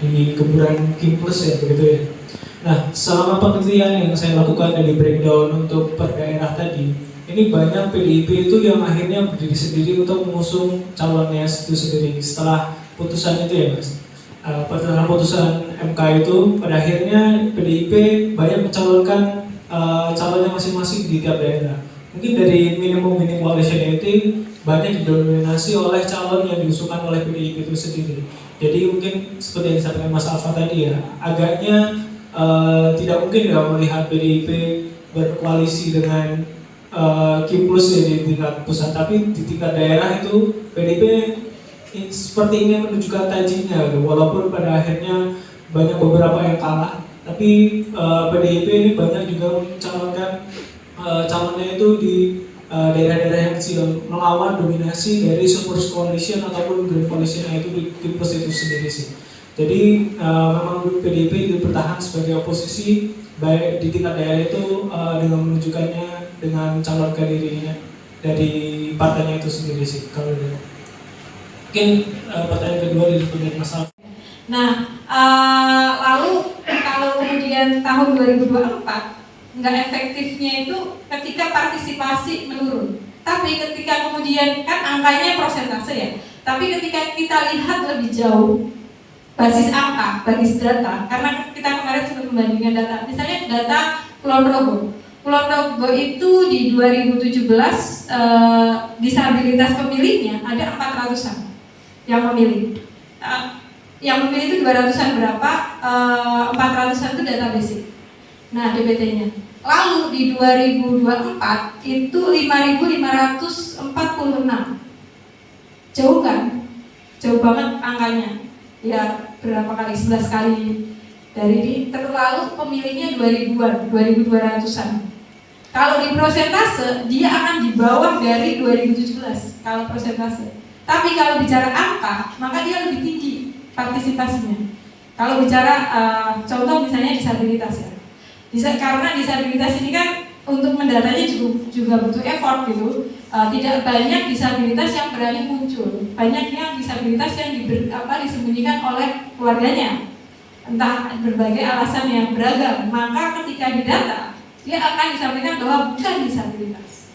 di gemburan Kim Plus ya begitu ya. Nah, selama penelitian yang saya lakukan dari breakdown untuk per daerah tadi, ini banyak PDIP itu yang akhirnya berdiri sendiri untuk mengusung calonnya itu sendiri setelah putusan itu ya Mas. Setelah putusan MK itu pada akhirnya PDIP banyak mencalonkan calonnya masing-masing di tiap daerah. Mungkin dari minimum coalition itu banyak didominasi oleh calon yang diusulkan oleh PDIP itu sendiri. Jadi mungkin seperti yang disampaikan Mas Alfa tadi ya, agaknya tidak mungkin ya melihat PDIP berkoalisi dengan Kim Plus ya di tingkat pusat, tapi di tingkat daerah itu PDIP seperti ingin menunjukkan tajinya, walaupun pada akhirnya banyak beberapa yang kalah, tapi PDIP ini banyak juga mencalonkan calonnya itu di daerah-daerah yang kecil, melawan dominasi dari Super Coalition ataupun Green Coalition itu di Kim Plus itu sendiri sih. Jadi memang PDIP bertahan sebagai oposisi baik di tingkat daerah itu dengan menunjukkannya dengan calonkan dirinya dari partainya itu sendiri sih. Kalau mungkin pertanyaan kedua dari masalah. Nah, lalu kalau kemudian tahun 2024 nggak efektifnya itu ketika partisipasi menurun. Tapi ketika kemudian kan angkanya persentase ya. Tapi ketika kita lihat lebih jauh basis angka, basis data, karena kita kemarin sudah membandingkan data. Misalnya data Kulon Progo. Kulon Progo itu di 2017 disabilitas pemilihnya ada 400-an yang memilih. Yang memilih itu 200-an berapa? 400-an itu data basic. Nah, DPT-nya. Lalu di 2024 itu 5.546. Jauh kan? Jauh banget angkanya. Ya berapa kali? 11 kali dari di terlalu pemilihnya 2000-an, 2200-an. Kalau di prosentase dia akan di bawah dari 2017 kalau prosentase. Tapi kalau bicara angka, maka dia lebih tinggi partisipasinya. Kalau bicara contoh misalnya disabilitas ya. Karena disabilitas ini kan untuk mendatanya juga butuh effort gitu. Tidak banyak disabilitas yang berani muncul. Banyaknya disabilitas yang disembunyikan oleh keluarganya. Entah berbagai alasan yang beragam. Maka ketika didata, dia akan disampaikan bahwa bukan disabilitas.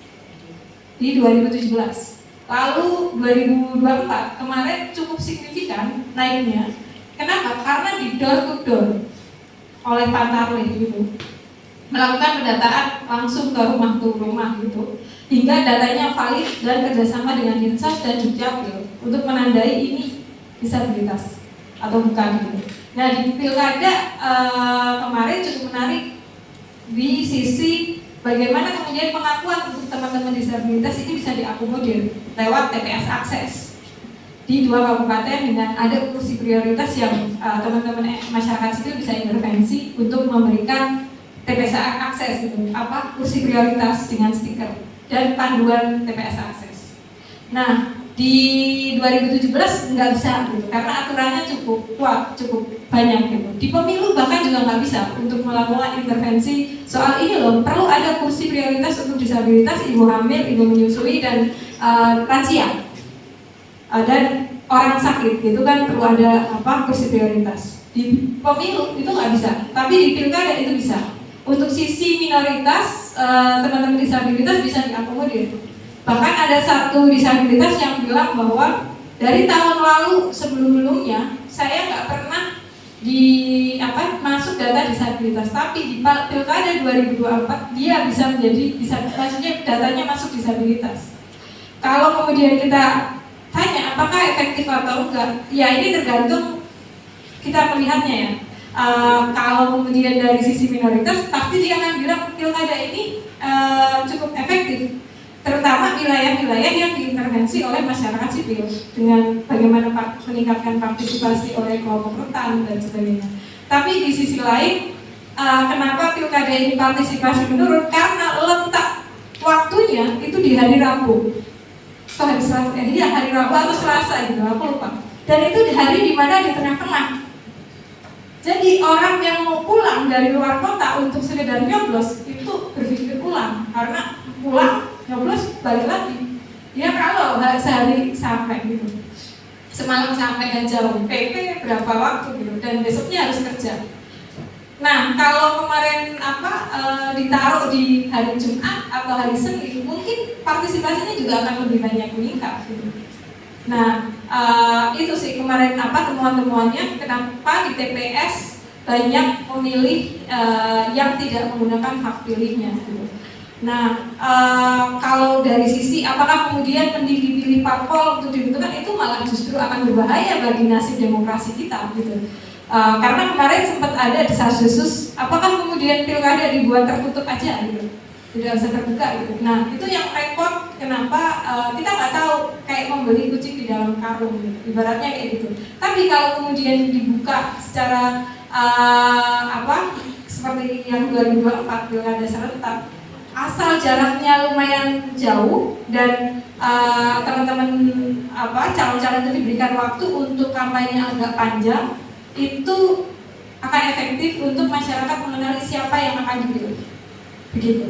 Di 2017. Lalu 2024 kemarin cukup signifikan naiknya. Kenapa? Karena di door to door oleh Pak Tarlih gitu, melakukan pendataan langsung ke rumah gitu, hingga datanya valid dan kerjasama dengan Dinsas dan Dukcapil untuk menandai ini disabilitas atau bukan gitu. Nah di pilkada kemarin cukup menarik di sisi bagaimana kemudian pengakuan untuk teman-teman disabilitas ini bisa diakomodir lewat TPS akses di 2 kabupaten dengan ada kursi prioritas yang teman-teman masyarakat sipil bisa intervensi untuk memberikan TPS akses gitu, kursi prioritas dengan stiker dan panduan TPS akses. Nah di 2017 nggak bisa gitu karena aturannya cukup kuat, cukup banyak gitu. Di pemilu bahkan juga nggak bisa untuk melakukan intervensi soal ini loh. Perlu ada kursi prioritas untuk disabilitas, ibu hamil, ibu menyusui dan lansia. Dan orang sakit gitu kan perlu ada kursi prioritas. Di pemilu itu nggak bisa, tapi di pilkada itu bisa. Untuk sisi minoritas teman-teman disabilitas bisa diakomodir. Bahkan ada satu disabilitas yang bilang bahwa dari tahun lalu sebelum-sebelumnya saya nggak pernah masuk data disabilitas, tapi di pilkada 2024 dia bisa menjadi maksudnya datanya masuk disabilitas. Kalau kemudian kita tanya apakah efektif atau enggak, ya ini tergantung kita melihatnya ya. Kalau kemudian dari sisi minoritas, pasti dia akan bilang pilkada ini cukup efektif, terutama wilayah-wilayah yang diintervensi oleh masyarakat sipil dengan bagaimana meningkatkan partisipasi oleh kelompok rentan dan sebagainya. Tapi di sisi lain, kenapa pilkada ini partisipasi menurun? Karena letak waktunya itu di hari Rabu. Hari Selasa, hari Rabu atau Selasa gitu, aku lupa. Dan itu di hari dimana di tengah-tengah. Jadi orang yang mau pulang dari luar kota untuk sekedar nyoblos itu berpikir ulang, karena pulang nyoblos balik lagi. Ya kalau sehari sampai gitu. semalam sampai jauh, PP berapa waktu gitu, dan besoknya harus kerja. Nah, kalau kemarin ditaruh di hari Jumat atau hari Senin, mungkin partisipasinya juga akan lebih banyak meningkat gitu. Nah, itu sih kemarin temuan-temuannya, kenapa di TPS banyak pemilih yang tidak menggunakan hak pilihnya gitu. Nah, kalau dari sisi apakah kemudian pilih parpol untuk dibentukkan, itu malah justru akan berbahaya bagi nasib demokrasi kita gitu. Karena kemarin sempat ada desas-desus, apakah kemudian pilkada dibuat tertutup aja gitu, tidak bisa terbuka gitu. Nah, itu yang repot. Kenapa kita nggak tahu, kayak membeli kucing di dalam karung gitu, ibaratnya kayak gitu. Tapi kalau kemudian dibuka secara seperti yang 2024 pilkada serentak, asal jaraknya lumayan jauh dan teman-teman calon-calon itu diberikan waktu untuk kampanye yang agak panjang, itu akan efektif untuk masyarakat mengenali siapa yang akan dipilih. Begitu.